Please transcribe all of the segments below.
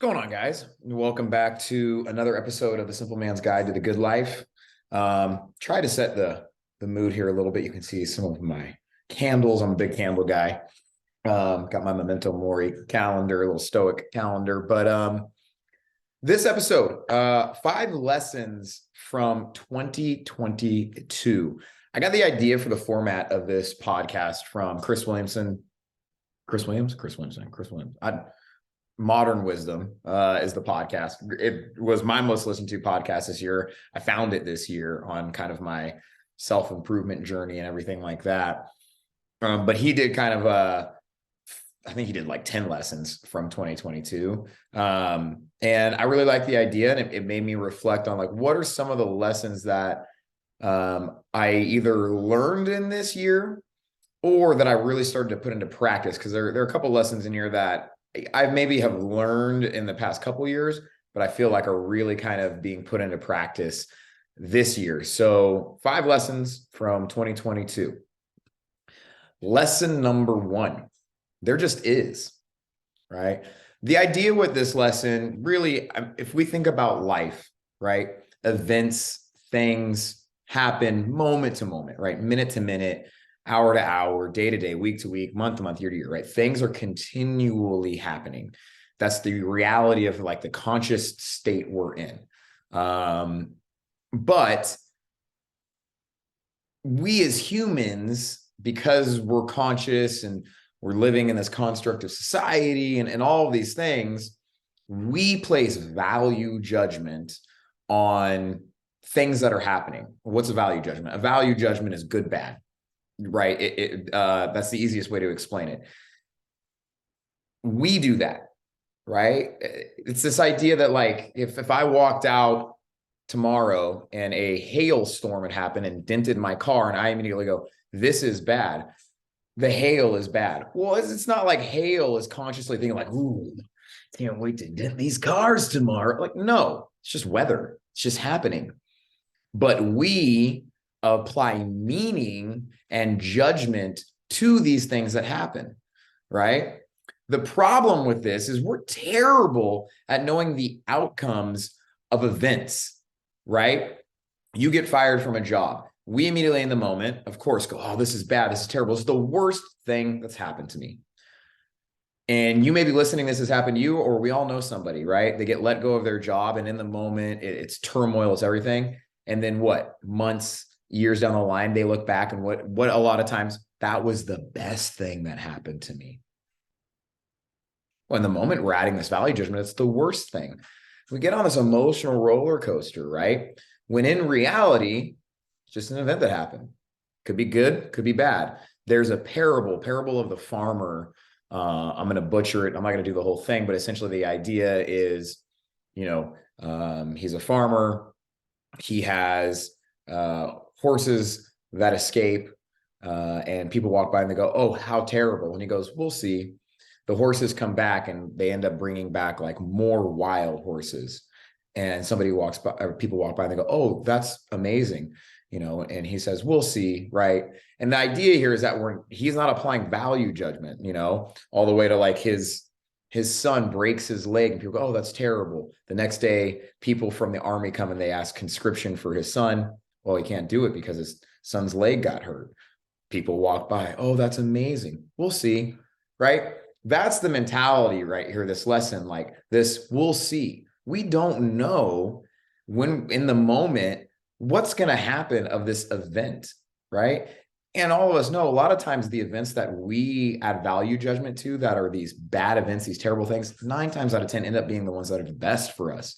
What's going on, guys? Welcome back to another episode of the Simple Man's Guide to the Good Life. Try to set the mood here a little bit. You can see some of my candles. I'm a big candle guy. Got my Memento Mori calendar, a little stoic calendar. But this episode, 5 lessons from 2022. I got the idea for the format of this podcast from Chris Williamson. Chris Williams? Chris Williamson. Chris Williams. Modern Wisdom is the podcast. It was my most listened to podcast this year. I found it this year on kind of my self-improvement journey and everything like that. But he did kind of I think he did like 10 lessons from 2022. And I really like the idea, and it made me reflect on like, what are some of the lessons that I either learned in this year or that I really started to put into practice? Because there are a couple lessons in here that I maybe have learned in the past couple of years, but I feel like are really kind of being put into practice this year. So 5 lessons from 2022. Lesson number 1, there just is, right? The idea with this lesson, really, if we think about life, right? Events, things happen moment to moment, right? Minute to minute, hour to hour, day to day, week to week, month to month, year to year, right? Things are continually happening. That's the reality of like the conscious state we're in. But we as humans, because we're conscious and we're living in this construct of society and all of these things, we place value judgment on things that are happening. What's a value judgment? A value judgment is good, bad. Right. That's the easiest way to explain it. We do that, right? It's this idea that like, if I walked out tomorrow and a hailstorm had happened and dented my car and I immediately go, this is bad. The hail is bad. Well, it's not like hail is consciously thinking like, ooh, can't wait to dent these cars tomorrow. Like, no, it's just weather. It's just happening. But we apply meaning and judgment to these things that happen, right? The problem with this is we're terrible at knowing the outcomes of events, right? You get fired from a job. We immediately in the moment, of course, go, oh, this is bad. This is terrible. This is the worst thing that's happened to me. And you may be listening, this has happened to you, or we all know somebody, right? They get let go of their job, and in the moment, it's turmoil, it's everything. And then what? Months, years down the line, they look back and what a lot of times, that was the best thing that happened to me. Well, in the moment, we're adding this value judgment. It's the worst thing. We get on this emotional roller coaster, right? When in reality, it's just an event that happened. Could be good, could be bad. There's a parable of the farmer. I'm going to butcher it. I'm not going to do the whole thing, but essentially the idea is, he's a farmer. He has horses that escape, and people walk by and they go, oh, how terrible. And he goes, we'll see. The horses come back and they end up bringing back like more wild horses. And somebody walks by, or people walk by and they go, oh, that's amazing. And he says, we'll see. Right. And the idea here is that he's not applying value judgment, all the way to like his son breaks his leg and people go, oh, that's terrible. The next day, people from the army come and they ask conscription for his son. Well, he can't do it because his son's leg got hurt. People walk by, oh, that's amazing. We'll see. Right. That's the mentality right here. This lesson, like this, we'll see. We don't know when in the moment, what's going to happen of this event. Right. And all of us know a lot of times the events that we add value judgment to that are these bad events, these terrible things, 9 times out of 10 end up being the ones that are the best for us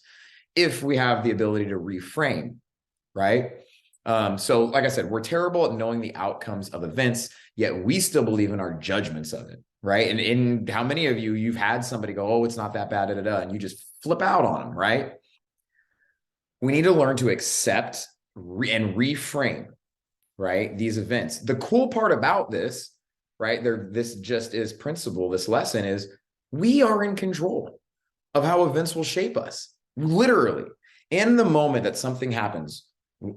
if we have the ability to reframe, right? So like I said, we're terrible at knowing the outcomes of events, yet we still believe in our judgments of it, right? And in how many of you've had somebody go, oh, it's not that bad, and you just flip out on them, right? We need to learn to accept and reframe, right, these events. The cool part about this, right, this just is principle, this lesson is we are in control of how events will shape us. Literally, in the moment that something happens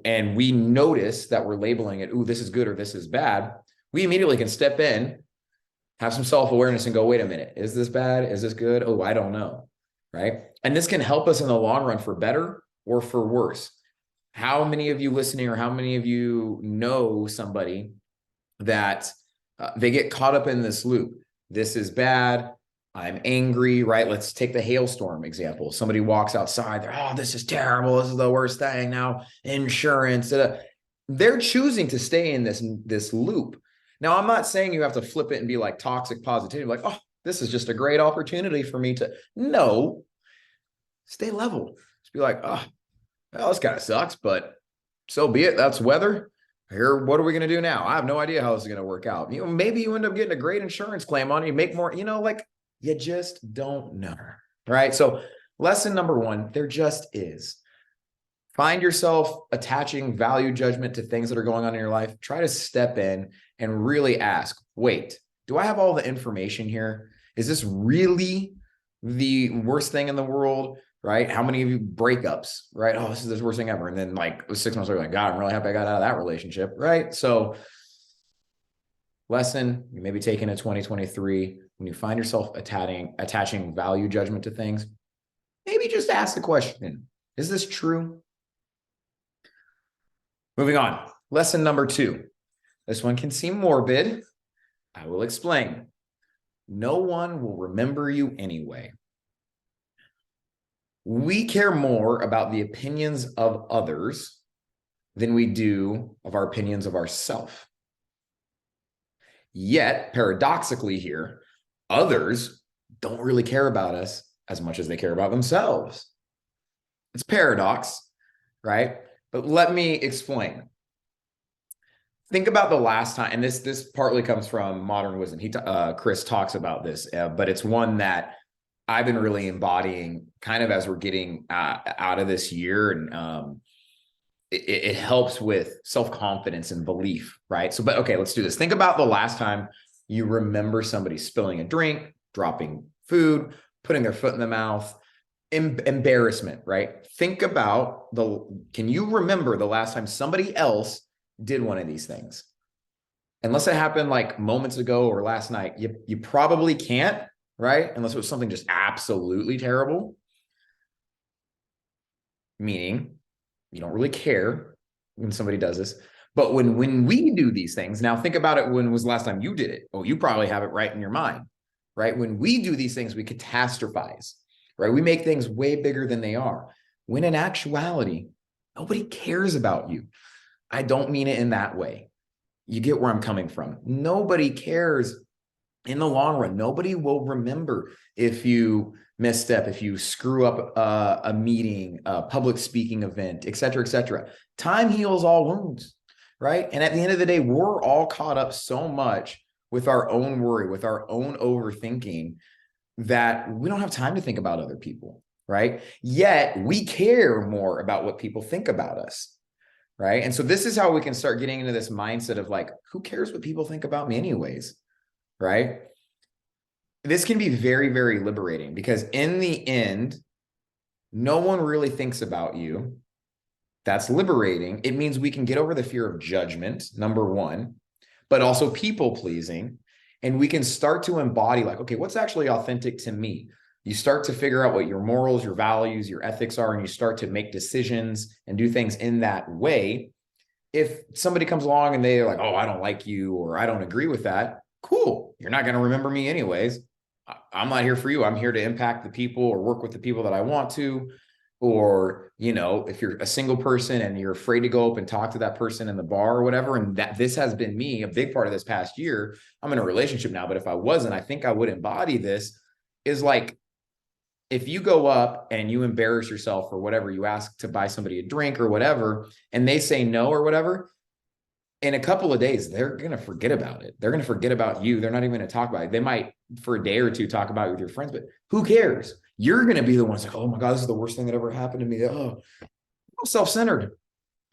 and we notice that we're labeling it, ooh, this is good or this is bad, we immediately can step in, have some self-awareness and go, wait a minute, is this bad? Is this good? Oh, I don't know. right? And this can help us in the long run for better or for worse. How many of you listening, or how many of you know somebody that they get caught up in this loop? This is bad. I'm angry, right? Let's take the hailstorm example. Somebody walks outside, they're, oh, this is terrible. This is the worst thing now. Insurance. They're choosing to stay in this loop. Now, I'm not saying you have to flip it and be like toxic positivity, like, oh, this is just a great opportunity for me to. No, stay level. Just be like, oh, well, this kind of sucks, but so be it. That's weather. Here, what are we going to do now? I have no idea how this is going to work out. Maybe you end up getting a great insurance claim on it. You make more, like, you just don't know, right? So lesson number one, there just is. Find yourself attaching value judgment to things that are going on in your life. Try to step in and really ask, wait, do I have all the information here? Is this really the worst thing in the world, right? How many of you breakups, right? Oh, this is the worst thing ever. And then like 6 months later, like, God, I'm really happy I got out of that relationship, right? So lesson you may be taking in 2023, when you find yourself attaching value judgment to things, maybe just ask the question, is this true? Moving on, lesson number 2. This one can seem morbid. I will explain. No one will remember you anyway. We care more about the opinions of others than we do of our opinions of ourselves. Yet, paradoxically here, others don't really care about us as much as they care about themselves. It's paradox, right? But let me explain. Think about the last time, and this partly comes from Modern Wisdom. Chris talks about this, but it's one that I've been really embodying kind of as we're getting out of this year, and it helps with self-confidence and belief, right? So, but okay, let's do this. Think about the last time you remember somebody spilling a drink, dropping food, putting their foot in the mouth, embarrassment, right? Think about can you remember the last time somebody else did one of these things? Unless it happened like moments ago or last night, you probably can't, right? Unless it was something just absolutely terrible, meaning you don't really care when somebody does this. But when we do these things, now think about it, when was the last time you did it? Oh, you probably have it right in your mind, right? When we do these things, we catastrophize, right? We make things way bigger than they are. When in actuality, nobody cares about you. I don't mean it in that way. You get where I'm coming from. Nobody cares in the long run. Nobody will remember if you misstep, if you screw up a meeting, a public speaking event, et cetera, et cetera. Time heals all wounds, right? And at the end of the day, we're all caught up so much with our own worry, with our own overthinking, that we don't have time to think about other people, right? Yet we care more about what people think about us, right? And so this is how we can start getting into this mindset of like, who cares what people think about me anyways, right? This can be very, very liberating, because in the end, no one really thinks about you. That's liberating. It means we can get over the fear of judgment, number one, but also people pleasing. And we can start to embody like, okay, what's actually authentic to me? You start to figure out what your morals, your values, your ethics are, and you start to make decisions and do things in that way. If somebody comes along and they're like, oh, I don't like you, or I don't agree with that, cool. You're not going to remember me anyways. I'm not here for you. I'm here to impact the people or work with the people that I want to. Or, if you're a single person and you're afraid to go up and talk to that person in the bar or whatever, and that this has been me, a big part of this past year. I'm in a relationship now, but if I wasn't, I think I would embody this, is like, if you go up and you embarrass yourself or whatever, you ask to buy somebody a drink or whatever, and they say no or whatever, in a couple of days, they're going to forget about it. They're going to forget about you. They're not even going to talk about it. They might for a day or two talk about it with your friends, but who cares? You're going to be the ones like, oh my God, this is the worst thing that ever happened to me. Oh, I'm self-centered.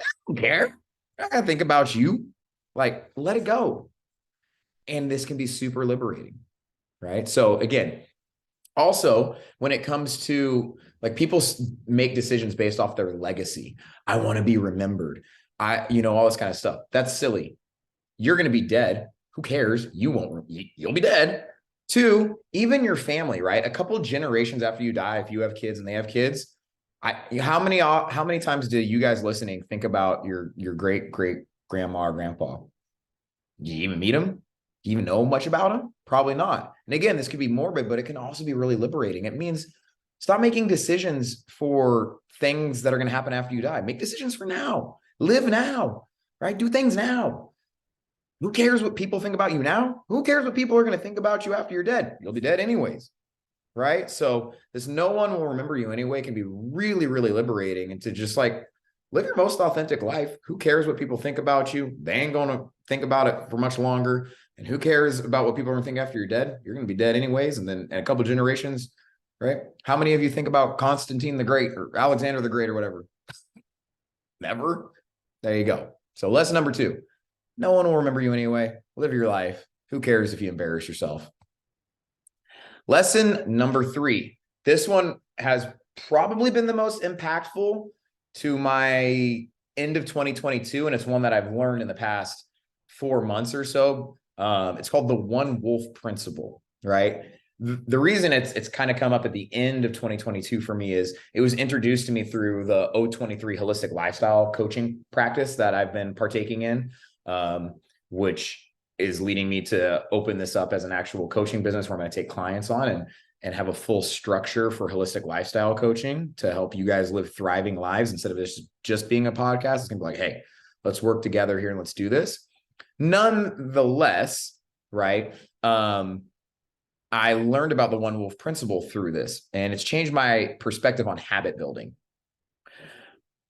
I don't care. I got to think about you. Like, let it go. And this can be super liberating, right? So again, also, when it comes to like, people make decisions based off their legacy. I want to be remembered. All this kind of stuff. That's silly. You're going to be dead. Who cares? You'll be dead. Two, even your family, right? A couple of generations after you die, if you have kids and they have kids, how many times do you guys listening think about your great grandma or grandpa? Do you even meet them? Do you even know much about them? Probably not. And again, this could be morbid, but it can also be really liberating. It means stop making decisions for things that are going to happen after you die. Make decisions for now. Live now, right? Do things now. Who cares what people think about you now? Who cares what people are going to think about you after you're dead? You'll be dead anyways, right? So this no one will remember you anyway can be really, really liberating, and to just like live your most authentic life. Who cares what people think about you? They ain't going to think about it for much longer. And who cares about what people are going to think after you're dead? You're going to be dead anyways. And then in a couple of generations, right? How many of you think about Constantine the Great or Alexander the Great or whatever? Never. There you go. So lesson number 2. No one will remember you anyway. Live your life. Who cares if you embarrass yourself? Lesson number 3. This one has probably been the most impactful to my end of 2022. And it's one that I've learned in the past 4 months or so. It's called the One Wolf Principle, right? The reason it's kind of come up at the end of 2022 for me is it was introduced to me through the O23 holistic lifestyle coaching practice that I've been partaking in, which is leading me to open this up as an actual coaching business where I'm going to take clients on and have a full structure for holistic lifestyle coaching to help you guys live thriving lives instead of this just being a podcast. It's going to be like, hey, let's work together here and let's do this. Nonetheless, right? I learned about the One Wolf Principle through this, and it's changed my perspective on habit building.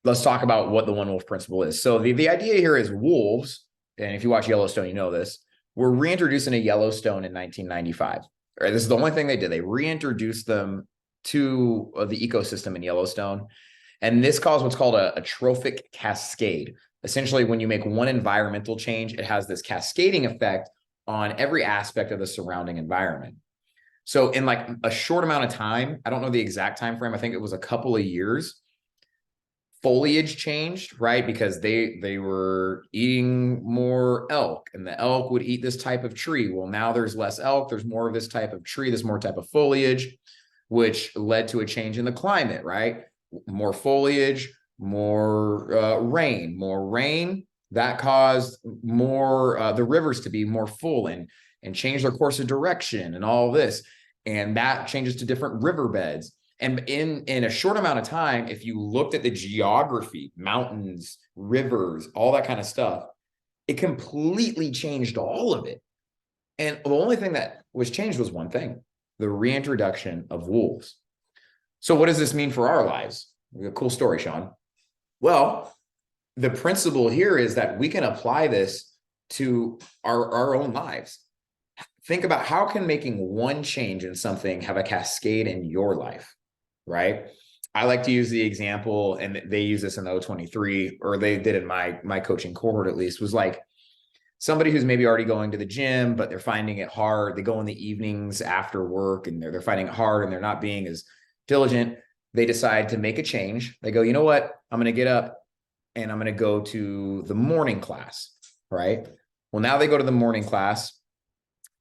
Let's talk about what the One Wolf Principle is. So the idea here is wolves, and if you watch Yellowstone, you know this, were reintroduced into Yellowstone in 1995. Right, this is the only thing they did. They reintroduced them to the ecosystem in Yellowstone. And this caused what's called a trophic cascade. Essentially, when you make one environmental change, it has this cascading effect on every aspect of the surrounding environment. So in like a short amount of time, I don't know the exact time frame, I think it was a couple of years, foliage changed, right? Because they were eating more elk, and the elk would eat this type of tree. Well, now there's less elk, there's more of this type of tree, there's more type of foliage, which led to a change in the climate, right? More foliage, more rain, that caused more the rivers to be more full and change their course of direction and all this. And that changes to different riverbeds. And in a short amount of time, if you looked at the geography, mountains, rivers, all that kind of stuff, it completely changed all of it. And the only thing that was changed was one thing: the reintroduction of wolves. So what does this mean for our lives? A cool story, Sean. Well, the principle here is that we can apply this to our own lives. Think about how can making one change in something have a cascade in your life, right? I like to use the example, and they use this in the O23, or they did in my coaching cohort at least, was like somebody who's maybe already going to the gym, but they're finding it hard. They go in the evenings after work and they're finding it hard and they're not being as diligent. They decide to make a change. They go, you know what? I'm going to get up and I'm going to go to the morning class, right? Well, now they go to the morning class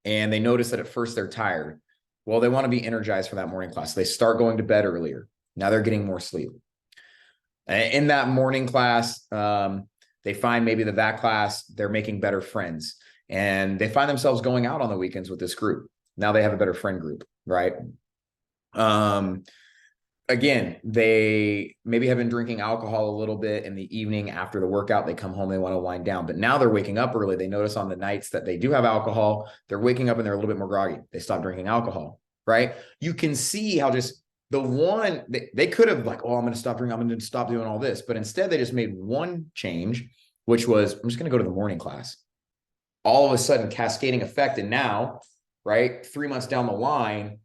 and they notice that at first they're tired. Well, they want to be energized for that morning class. They start going to bed earlier. Now they're getting more sleep. In that morning class, they find maybe that class, they're making better friends. And they find themselves going out on the weekends with this group. Now they have a better friend group, right? Again, they maybe have been drinking alcohol a little bit in the evening after the workout. They come home, they want to wind down, but now they're waking up early. They notice on the nights that they do have alcohol, they're waking up and they're a little bit more groggy. They stop drinking alcohol, right? You can see how just the one, they could have like, oh, I'm going to stop drinking, I'm going to stop doing all this. But instead they just made one change, which was, I'm just going to go to the morning class. All of a sudden, cascading effect. And now, right, 3 months down the line,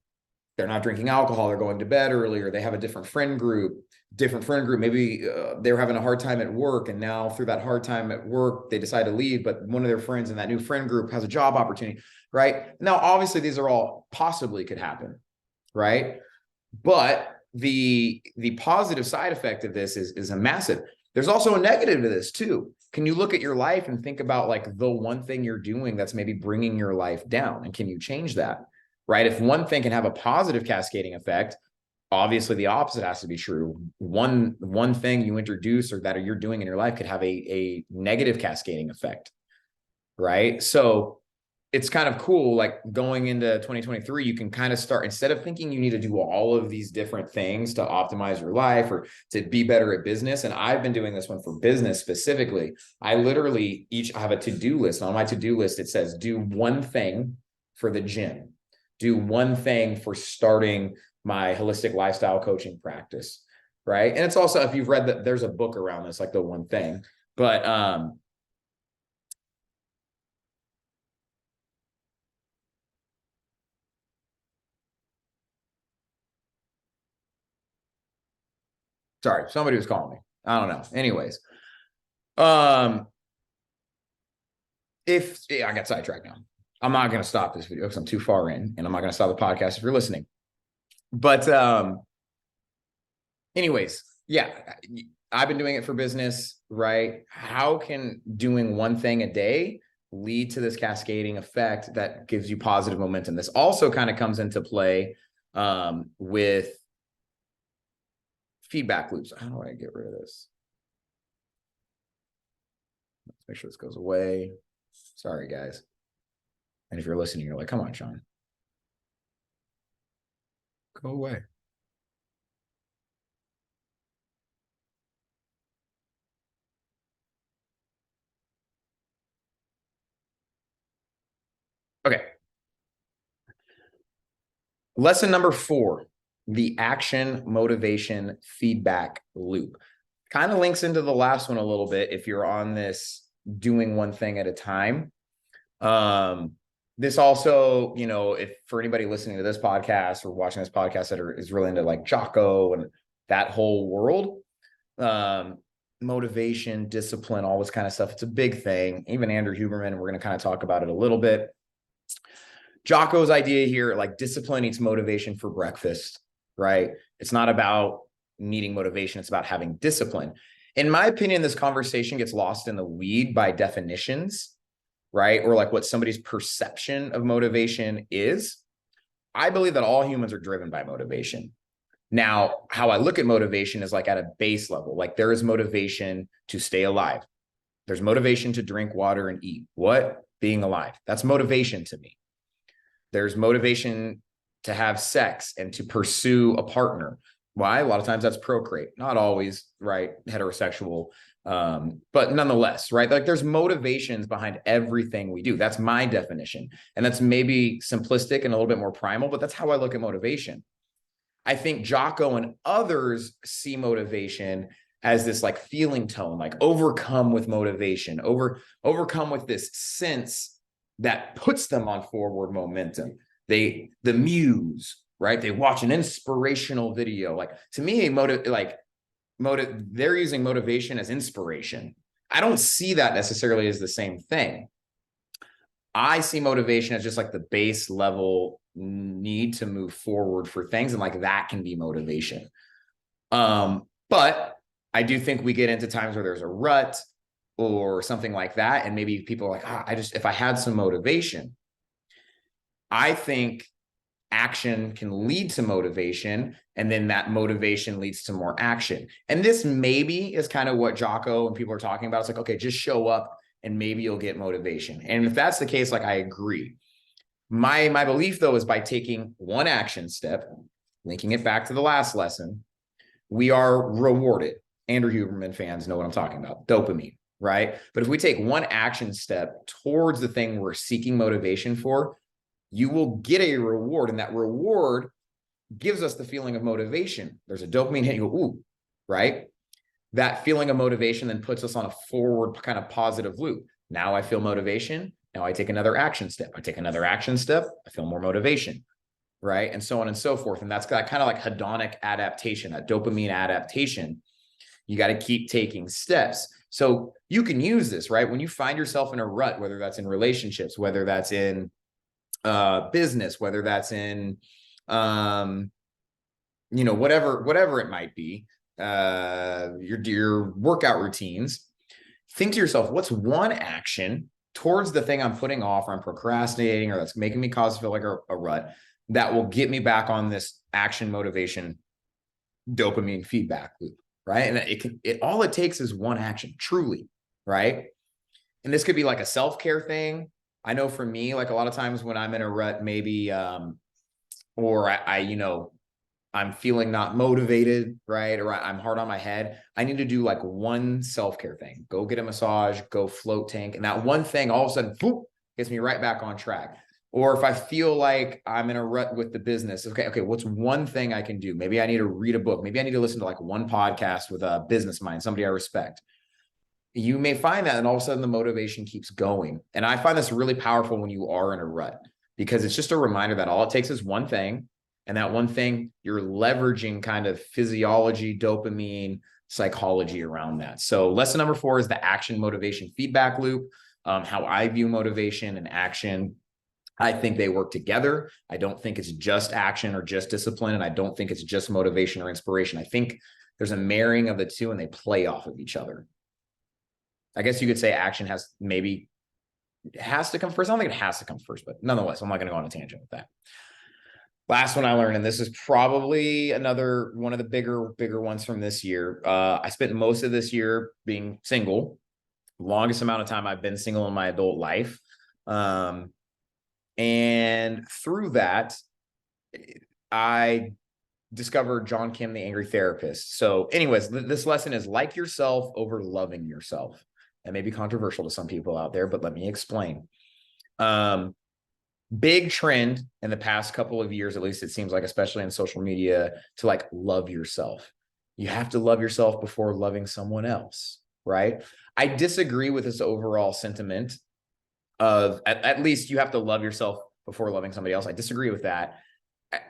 they're not drinking alcohol. They're going to bed earlier. They have a different friend group. Maybe they were having a hard time at work. And now through that hard time at work, they decide to leave. But one of their friends in that new friend group has a job opportunity, right? Now, obviously, these are all possibly could happen, right? But the positive side effect of this is a massive. There's also a negative to this too. Can you look at your life and think about like the one thing you're doing that's maybe bringing your life down? And can you change that? right? If one thing can have a positive cascading effect, obviously the opposite has to be true. One thing you introduce or that you're doing in your life could have a negative cascading effect, right? So it's kind of cool, like going into 2023, you can kind of start, instead of thinking you need to do all of these different things to optimize your life or to be better at business. And I've been doing this one for business specifically. I literally I have a to-do list. On my to-do list, it says do one thing for the gym, do one thing for starting my holistic lifestyle coaching practice, right? And it's also, if you've read that, there's a book around this, like the one thing, but sorry, somebody was calling me. I don't know. Anyways, um, I got sidetracked now. I'm not going to stop this video because I'm too far in, and I'm not going to stop the podcast if you're listening. But anyways, yeah, I've been doing it for business, right? How can doing one thing a day lead to this cascading effect that gives you positive momentum? This also kind of comes into play with feedback loops. How do I get rid of this? Let's make sure this goes away. Sorry, guys. And if you're listening, you're like, come on, Sean. Go away. Okay. Lesson number 4, the action motivation feedback loop. Kind of links into the last one a little bit if you're on this doing one thing at a time. This also, if for anybody listening to this podcast or watching this podcast that is really into like Jocko and that whole world, motivation, discipline, all this kind of stuff, it's a big thing. Even Andrew Huberman, and we're going to kind of talk about it a little bit. Jocko's idea here, like discipline eats motivation for breakfast, right? It's not about needing motivation. It's about having discipline. In my opinion, this conversation gets lost in the weed by definitions, right? Or like what somebody's perception of motivation is. I believe that all humans are driven by motivation. Now, how I look at motivation is like at a base level, like there is motivation to stay alive. There's motivation to drink water and eat. What? Being alive. That's motivation to me. There's motivation to have sex and to pursue a partner. Why? A lot of times that's procreate, not always, right? Heterosexual, but nonetheless, right? Like there's motivations behind everything we do. That's my definition. And that's maybe simplistic and a little bit more primal, but that's how I look at motivation. I think Jocko and others see motivation as this like feeling tone, like overcome with motivation, overcome with this sense that puts them on forward momentum. The muse, right? They watch an inspirational video. Like to me, they're using motivation as inspiration. I don't see that necessarily as the same thing. I see motivation as just like the base level need to move forward for things. And like that can be motivation. But I do think we get into times where there's a rut or something like that. And maybe people are like, if I had some motivation, I think action can lead to motivation. And then that motivation leads to more action. And this maybe is kind of what Jocko and people are talking about. It's like, okay, just show up and maybe you'll get motivation. And if that's the case, like I agree. My belief though, is by taking one action step, linking it back to the last lesson, we are rewarded. Andrew Huberman fans know what I'm talking about. Dopamine. Right? But if we take one action step towards the thing we're seeking motivation for, you will get a reward. And that reward gives us the feeling of motivation. There's a dopamine hit, you go, ooh, right? That feeling of motivation then puts us on a forward kind of positive loop. Now I feel motivation. Now I take another action step. I take another action step. I feel more motivation, right? And so on and so forth. And that's that kind of like hedonic adaptation, that dopamine adaptation. You got to keep taking steps. So you can use this, right? When you find yourself in a rut, whether that's in relationships, whether that's in business, whether that's in, whatever it might be, your workout routines, think to yourself, what's one action towards the thing I'm putting off or I'm procrastinating or that's making me feel like a rut that will get me back on this action, motivation, dopamine feedback loop, right? And all it takes is one action, truly, right? And this could be like a self-care thing. I know for me, like a lot of times when I'm in a rut, maybe, or I'm feeling not motivated, right? Or I'm hard on my head. I need to do like one self-care thing. Go get a massage, go float tank. And that one thing all of a sudden, boop, gets me right back on track. Or if I feel like I'm in a rut with the business, okay, what's one thing I can do? Maybe I need to read a book. Maybe I need to listen to like one podcast with a business mind, somebody I respect. You may find that, and all of a sudden the motivation keeps going. And I find this really powerful when you are in a rut, because it's just a reminder that all it takes is one thing. And that one thing, you're leveraging kind of physiology, dopamine, psychology around that. So lesson number 4 is the action motivation feedback loop. How I view motivation and action. I think they work together. I don't think it's just action or just discipline. And I don't think it's just motivation or inspiration. I think there's a marrying of the two and they play off of each other. I guess you could say action has to come first. I don't think it has to come first, but nonetheless, I'm not going to go on a tangent with that. Last one I learned, and this is probably another one of the bigger ones from this year. I spent most of this year being single, longest amount of time I've been single in my adult life. And through that, I discovered John Kim, the Angry Therapist. So anyways, this lesson is like yourself over loving yourself. That may be controversial to some people out there, but let me explain. Big trend in the past couple of years, at least it seems like, especially in social media, to like love yourself. You have to love yourself before loving someone else, right? I disagree with this overall sentiment of at least you have to love yourself before loving somebody else. I disagree with that.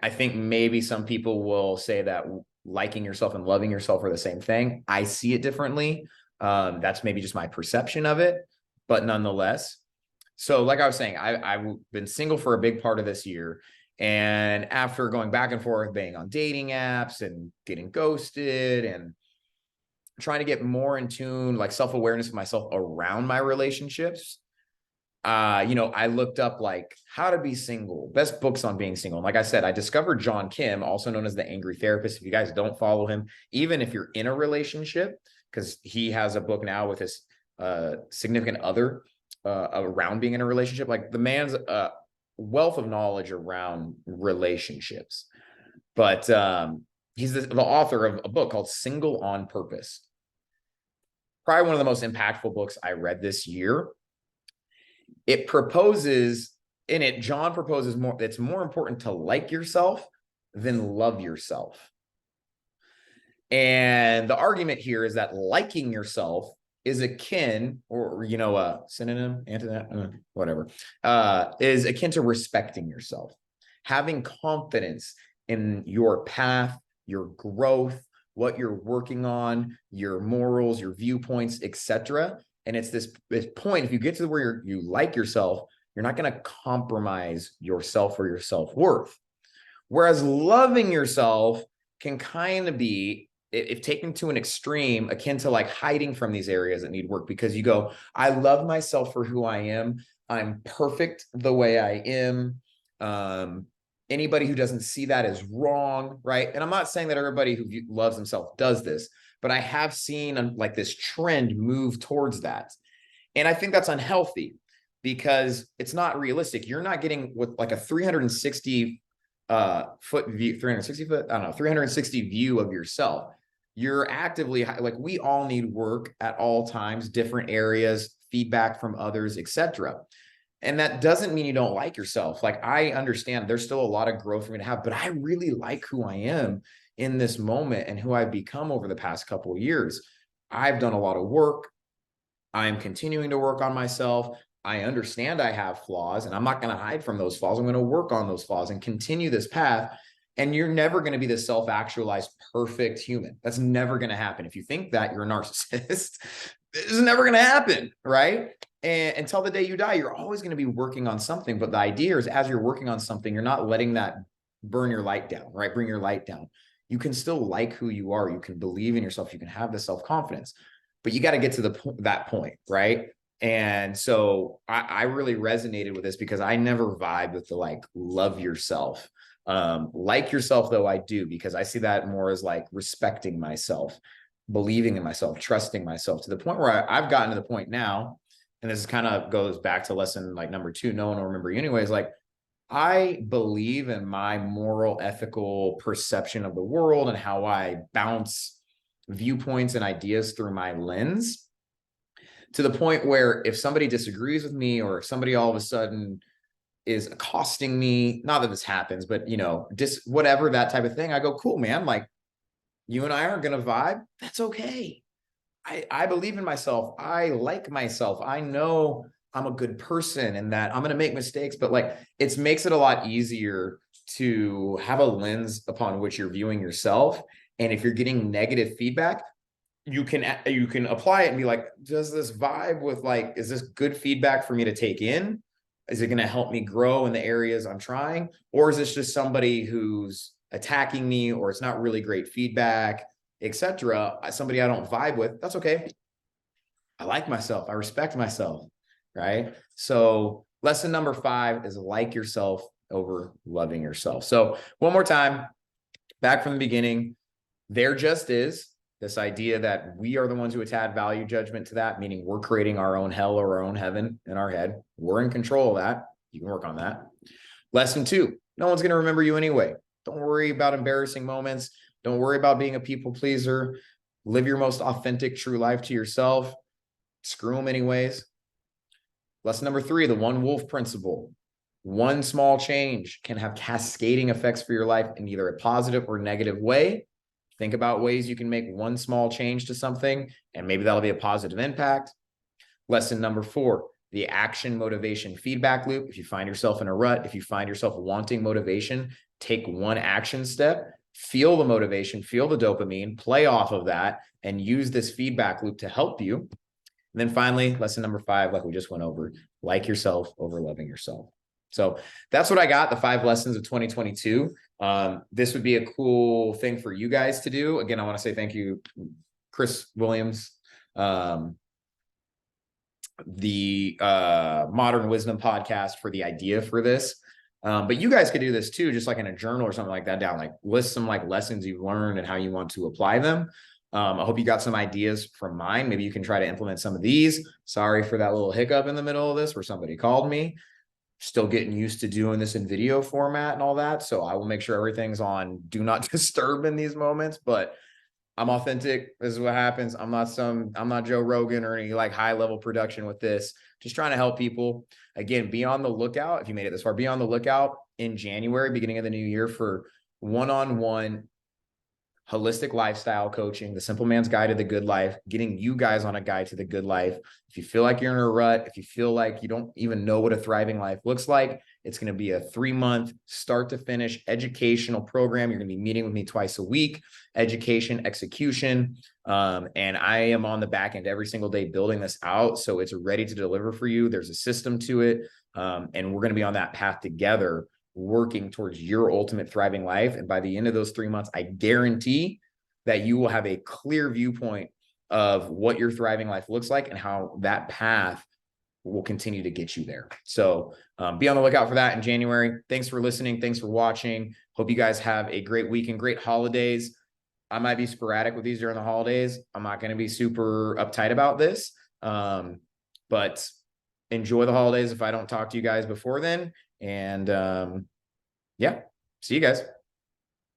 I think maybe some people will say that liking yourself and loving yourself are the same thing. I see it differently. That's maybe just my perception of it, but nonetheless. So like I was saying, I've been single for a big part of this year. And after going back and forth, being on dating apps and getting ghosted and trying to get more in tune, like self-awareness of myself around my relationships, I looked up like how to be single, best books on being single. And like I said, I discovered John Kim, also known as the Angry Therapist. If you guys don't follow him, even if you're in a relationship, because he has a book now with his significant other around being in a relationship, like the man's wealth of knowledge around relationships. But he's the author of a book called Single on Purpose. Probably one of the most impactful books I read this year. It proposes in it, John proposes more, it's more important to like yourself than love yourself. And the argument here is that liking yourself is akin, or, a synonym, antonym, whatever, is akin to respecting yourself, having confidence in your path, your growth, what you're working on, your morals, your viewpoints, etc. And it's this point, if you get to where you like yourself, you're not going to compromise yourself or your self-worth. Whereas loving yourself can kind of be, if taken to an extreme, akin to like hiding from these areas that need work, because you go, I love myself for who I am. I'm perfect the way I am. Anybody who doesn't see that is wrong, right? And I'm not saying that everybody who loves themselves does this, but I have seen like this trend move towards that. And I think that's unhealthy because it's not realistic. You're not getting with like a 360 foot view, 360 foot, I don't know, 360 view of yourself. You're actively, like, we all need work at all times, different areas, feedback from others, etc. And that doesn't mean you don't like yourself. Like, I understand there's still a lot of growth for me to have, but I really like who I am in this moment and who I've become over the past couple of years. I've done a lot of work. I'm continuing to work on myself. I understand I have flaws, and I'm not going to hide from those flaws. I'm going to work on those flaws and continue this path. And you're never going to be the self-actualized perfect human. That's never going to happen. If you think that, you're a narcissist. This is never going to happen, right? And until the day you die, you're always going to be working on something. But the idea is, as you're working on something, you're not letting that burn your light down, right? Bring your light down. You can still like who you are. You can believe in yourself. You can have the self-confidence, but you got to get to that point, right? And so I really resonated with this because I never vibed with the like love yourself. Like yourself, though, I do, because I see that more as like respecting myself, believing in myself, trusting myself, to the point where I've gotten to the point now, and this kind of goes back to lesson like number 2, no one will remember you anyways. Like, I believe in my moral, ethical perception of the world and how I bounce viewpoints and ideas through my lens, to the point where if somebody disagrees with me, or if somebody all of a sudden is accosting me, not that this happens, but whatever, that type of thing, I go, cool, man. Like, you and I aren't going to vibe. That's okay. I believe in myself. I like myself. I know I'm a good person and that I'm going to make mistakes, but like, it makes it a lot easier to have a lens upon which you're viewing yourself. And if you're getting negative feedback, you can apply it and be like, does this vibe with, like, is this good feedback for me to take in? Is it going to help me grow in the areas I'm trying? Or is this just somebody who's attacking me, or it's not really great feedback, etc.? Somebody I don't vibe with, that's okay. I like myself. I respect myself, right? So lesson number 5 is like yourself over loving yourself. So one more time, back from the beginning, there just is this idea that we are the ones who attach value judgment to that, meaning we're creating our own hell or our own heaven in our head. We're in control of that. You can work on that. Lesson 2, no one's going to remember you anyway. Don't worry about embarrassing moments. Don't worry about being a people pleaser. Live your most authentic, true life to yourself. Screw them anyways. Lesson number 3, the one wolf principle. One small change can have cascading effects for your life in either a positive or negative way. Think about ways you can make one small change to something, and maybe that'll be a positive impact. Lesson number 4, the action motivation feedback loop. If you find yourself in a rut, if you find yourself wanting motivation, take one action step, feel the motivation, feel the dopamine, play off of that, and use this feedback loop to help you. And then finally, lesson number 5, like we just went over, like yourself over loving yourself. So that's what I got, the 5 lessons of 2022. This would be a cool thing for you guys to do. Again, I want to say thank you, Chris Williams, the Modern Wisdom podcast, for the idea for this. But you guys could do this too, just like in a journal or something like that, down, like list some like lessons you've learned and how you want to apply them. I hope you got some ideas from mine. Maybe you can try to implement some of these. Sorry for that little hiccup in the middle of this where somebody called me. Still getting used to doing this in video format and all that. So I will make sure everything's on do not disturb in these moments, but I'm authentic. This is what happens. I'm not Joe Rogan or any like high level production with this. Just trying to help people. Again, be on the lookout. If you made it this far, be on the lookout in January, beginning of the new year, for one-on-one holistic lifestyle coaching, the Simple Man's Guide to the Good Life, getting you guys on a guide to the good life. If you feel like you're in a rut, if you feel like you don't even know what a thriving life looks like, it's going to be a 3-month start to finish educational program. You're going to be meeting with me twice a week, education, execution. And I am on the back end every single day building this out. So it's ready to deliver for you. There's a system to it. And we're going to be on that path together, working towards your ultimate thriving life. And by the end of those 3 months, I guarantee that you will have a clear viewpoint of what your thriving life looks like and how that path will continue to get you there. So be on the lookout for that in January. Thanks for listening. Thanks for watching. Hope you guys have a great week and great holidays. I might be sporadic with these during the holidays. I'm not going to be super uptight about this, but enjoy the holidays if I don't talk to you guys before then. And yeah, see you guys.